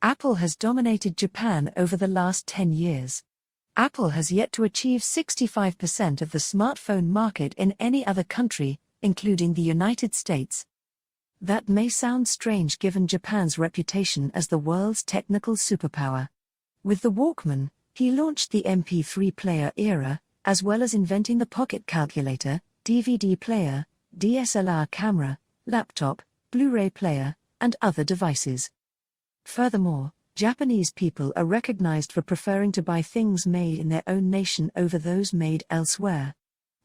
Apple has dominated Japan over the last 10 years. Apple has yet to achieve 65% of the smartphone market in any other country, including the United States. That may sound strange given Japan's reputation as the world's technical superpower. With the Walkman, he launched the MP3 player era, as well as inventing the pocket calculator, DVD player, DSLR camera, laptop, Blu-ray player, and other devices. Furthermore, Japanese people are recognized for preferring to buy things made in their own nation over those made elsewhere.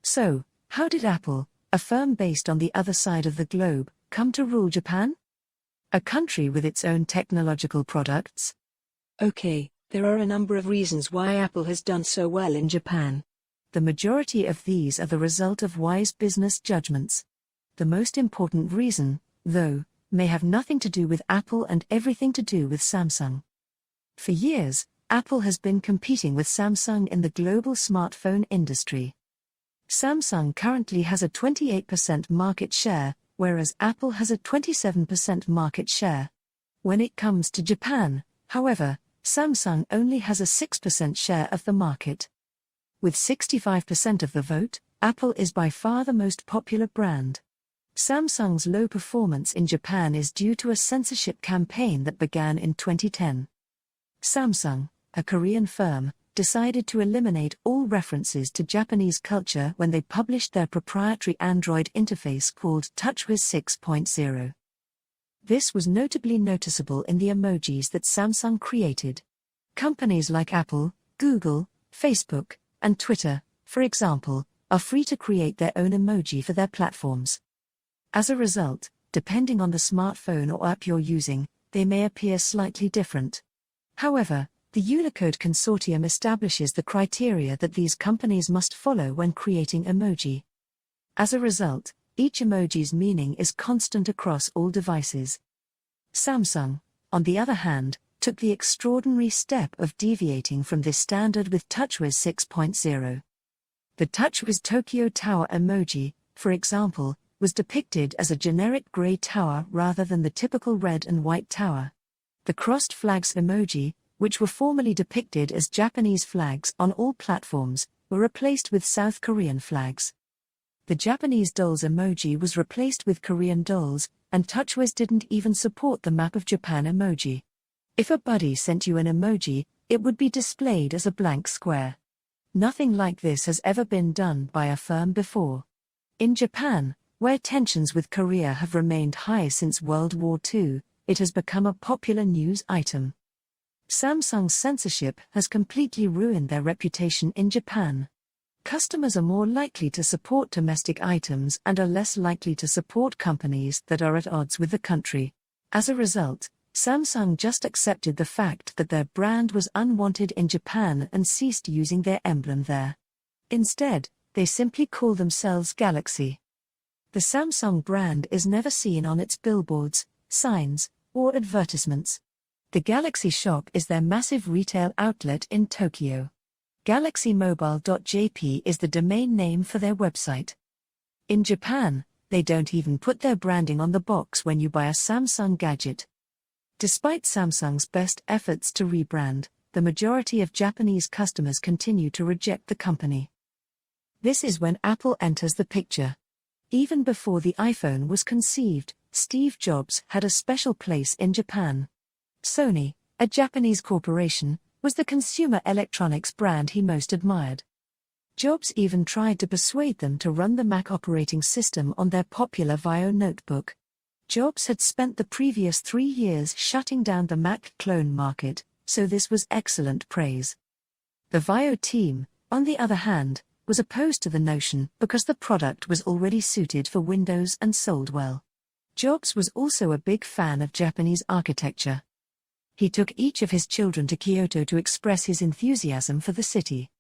So, how did Apple, a firm based on the other side of the globe, come to rule Japan? A country with its own technological products? Okay, there are a number of reasons why Apple has done so well in Japan. The majority of these are the result of wise business judgments. The most important reason, though, may have nothing to do with Apple and everything to do with Samsung. For years, Apple has been competing with Samsung in the global smartphone industry. Samsung currently has a 28% market share, whereas Apple has a 27% market share. When it comes to Japan, however, Samsung only has a 6% share of the market. With 65% of the vote, Apple is by far the most popular brand. Samsung's low performance in Japan is due to a censorship campaign that began in 2010. Samsung, a Korean firm, decided to eliminate all references to Japanese culture when they published their proprietary Android interface called TouchWiz 6.0. This was notably noticeable in the emojis that Samsung created. Companies like Apple, Google, Facebook, and Twitter, for example, are free to create their own emoji for their platforms. As a result, depending on the smartphone or app you're using, they may appear slightly different. However, the Unicode Consortium establishes the criteria that these companies must follow when creating emoji. As a result, each emoji's meaning is constant across all devices. Samsung, on the other hand, took the extraordinary step of deviating from this standard with TouchWiz 6.0. The TouchWiz Tokyo Tower emoji, for example, was depicted as a generic gray tower rather than the typical red and white tower. The crossed flags emoji, which were formerly depicted as Japanese flags on all platforms, were replaced with South Korean flags. The Japanese dolls emoji was replaced with Korean dolls, and TouchWiz didn't even support the Map of Japan emoji. If a buddy sent you an emoji, it would be displayed as a blank square. Nothing like this has ever been done by a firm before. In Japan, where tensions with Korea have remained high since World War II, it has become a popular news item. Samsung's censorship has completely ruined their reputation in Japan. Customers are more likely to support domestic items and are less likely to support companies that are at odds with the country. As a result, Samsung just accepted the fact that their brand was unwanted in Japan and ceased using their emblem there. Instead, they simply call themselves Galaxy. The Samsung brand is never seen on its billboards, signs, or advertisements. The Galaxy shop is their massive retail outlet in Tokyo. GalaxyMobile.jp is the domain name for their website. In Japan, they don't even put their branding on the box when you buy a Samsung gadget. Despite Samsung's best efforts to rebrand, the majority of Japanese customers continue to reject the company. This is when Apple enters the picture. Even before the iPhone was conceived, Steve Jobs had a special place in Japan. Sony, a Japanese corporation, was the consumer electronics brand he most admired. Jobs even tried to persuade them to run the Mac operating system on their popular VAIO notebook. Jobs had spent the previous 3 years shutting down the Mac clone market, so this was excellent praise. The VAIO team, on the other hand, was opposed to the notion because the product was already suited for Windows and sold well. Jobs was also a big fan of Japanese architecture. He took each of his children to Kyoto to express his enthusiasm for the city.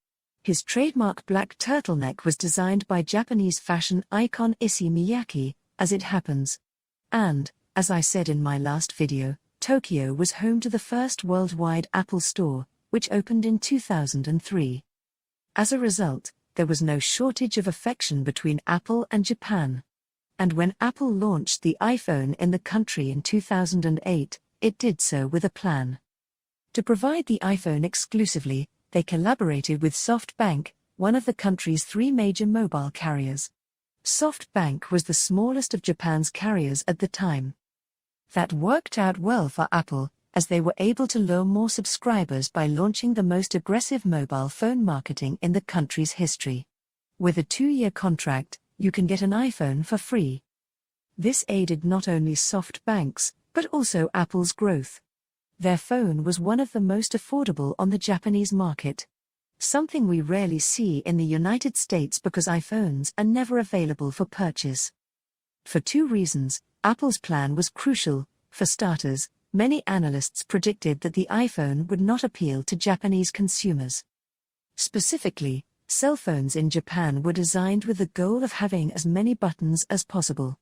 His trademark black turtleneck was designed by Japanese fashion icon Issey Miyake, as it happens. And, as I said in my last video, Tokyo was home to the first worldwide Apple Store, which opened in 2003. As a result, there was no shortage of affection between Apple and Japan. And when Apple launched the iPhone in the country in 2008, it did so with a plan. To provide the iPhone exclusively, they collaborated with SoftBank, one of the country's 3 major mobile carriers. SoftBank was the smallest of Japan's carriers at the time. That worked out well for Apple, as they were able to lure more subscribers by launching the most aggressive mobile phone marketing in the country's history. With a 2-year contract, you can get an iPhone for free. This aided not only SoftBank's, but also Apple's growth. Their phone was one of the most affordable on the Japanese market. Something we rarely see in the United States because iPhones are never available for purchase. For 2 reasons, Apple's plan was crucial. For starters, many analysts predicted that the iPhone would not appeal to Japanese consumers. Specifically, cell phones in Japan were designed with the goal of having as many buttons as possible.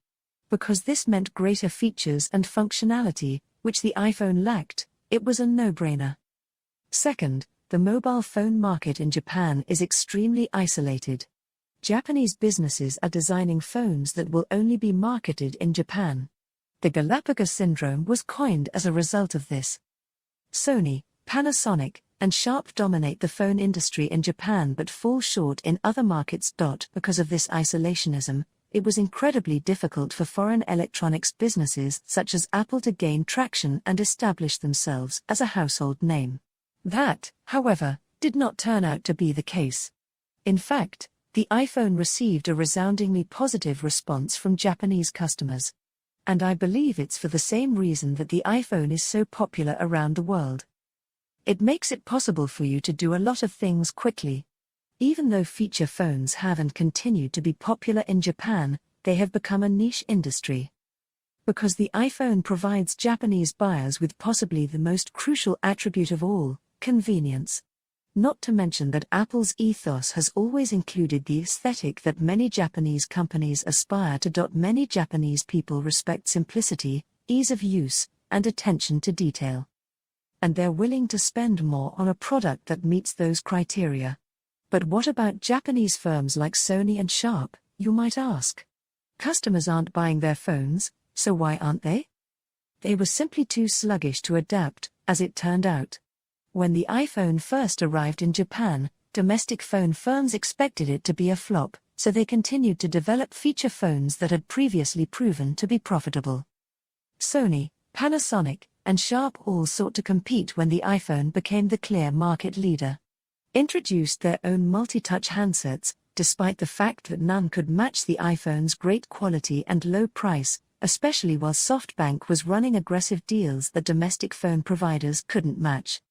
Because this meant greater features and functionality, which the iPhone lacked, it was a no-brainer. Second, the mobile phone market in Japan is extremely isolated. Japanese businesses are designing phones that will only be marketed in Japan. The Galapagos syndrome was coined as a result of this. Sony, Panasonic, and Sharp dominate the phone industry in Japan but fall short in other markets. Because of this isolationism, it was incredibly difficult for foreign electronics businesses such as Apple to gain traction and establish themselves as a household name. That, however, did not turn out to be the case. In fact, the iPhone received a resoundingly positive response from Japanese customers. And I believe it's for the same reason that the iPhone is so popular around the world. It makes it possible for you to do a lot of things quickly. Even though feature phones have and continue to be popular in Japan, they have become a niche industry. Because the iPhone provides Japanese buyers with possibly the most crucial attribute of all, convenience. Not to mention that Apple's ethos has always included the aesthetic that many Japanese companies aspire to. Many Japanese people respect simplicity, ease of use, and attention to detail. And they're willing to spend more on a product that meets those criteria. But what about Japanese firms like Sony and Sharp, you might ask? Customers aren't buying their phones, so why aren't they? They were simply too sluggish to adapt, as it turned out. When the iPhone first arrived in Japan, domestic phone firms expected it to be a flop, so they continued to develop feature phones that had previously proven to be profitable. Sony, Panasonic, and Sharp all sought to compete when the iPhone became the clear market leader. Introduced their own multi-touch handsets, despite the fact that none could match the iPhone's great quality and low price, especially while SoftBank was running aggressive deals that domestic phone providers couldn't match.